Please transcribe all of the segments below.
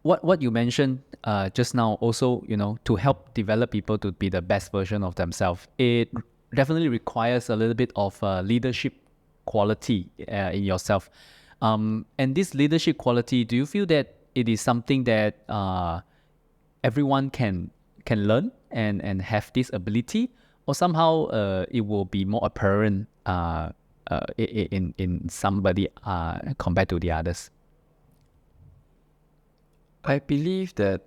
what you mentioned just now also, to help develop people to be the best version of themselves, it definitely requires a little bit of leadership quality in yourself. And this leadership quality, do you feel that it is something that everyone can learn and have this ability, or somehow it will be more apparent in somebody compared to the others? I believe that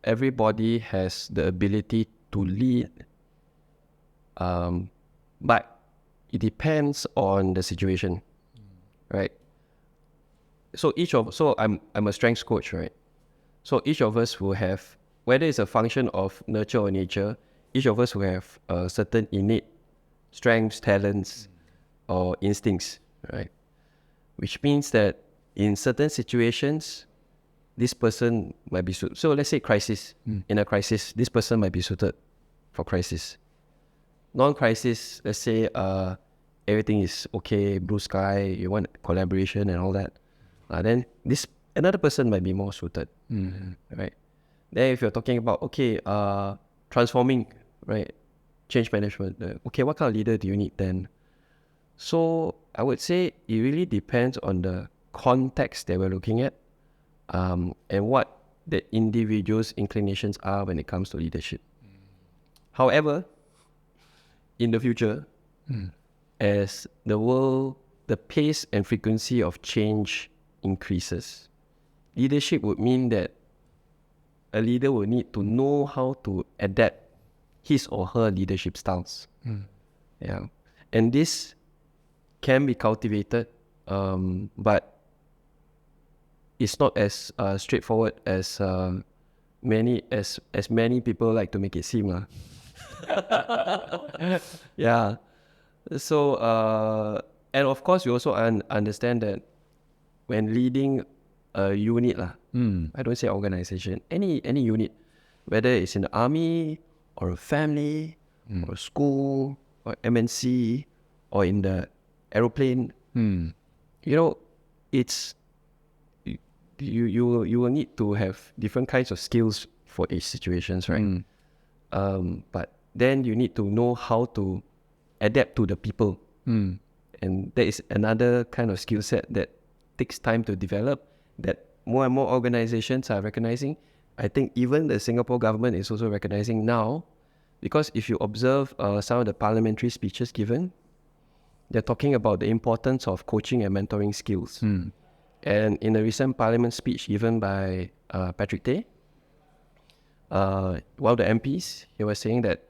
everybody has the ability to lead, but it depends on the situation, right? So I'm a strengths coach, right? So each of us will have, whether it's a function of nurture or nature, each of us will have certain innate strengths, talents, or instincts, right? Which means that in certain situations, this person might be suited. So let's say crisis. In a crisis, this person might be suited for crisis. Non-crisis, let's say everything is okay, blue sky, you want collaboration and all that. Then another person might be more suited, right? Then if you're talking about, transforming, right? Change management. Okay, what kind of leader do you need then? So I would say it really depends on the context that we're looking at, and what the individual's inclinations are when it comes to leadership. However, in the future, as the pace and frequency of change increases, leadership would mean that a leader will need to know how to adapt his or her leadership styles. Yeah, and this can be cultivated, but it's not as straightforward as many people like to make it seem. Yeah. So and of course, you also understand that when leading a unit, I don't say organization, any unit, whether it's in the army or a family or a school or MNC or in the aeroplane, it's you will need to have different kinds of skills for each situations, right? But then you need to know how to adapt to the people, and that is another kind of skill set that takes time to develop, that more and more organizations are recognizing. I think even the Singapore government is also recognizing now, because if you observe some of the parliamentary speeches given, they're talking about the importance of coaching and mentoring skills. And in a recent parliament speech given by Patrick Tay, one of the MPs, he was saying that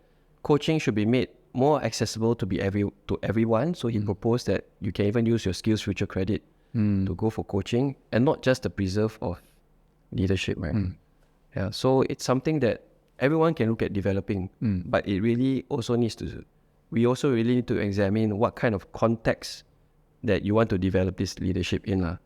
coaching should be made more accessible to everyone. So he proposed that you can even use your skills future credit to go for coaching, and not just the preserve of leadership, right? Yeah. So it's something that everyone can look at developing, but it really also we also really need to examine what kind of context that you want to develop this leadership in.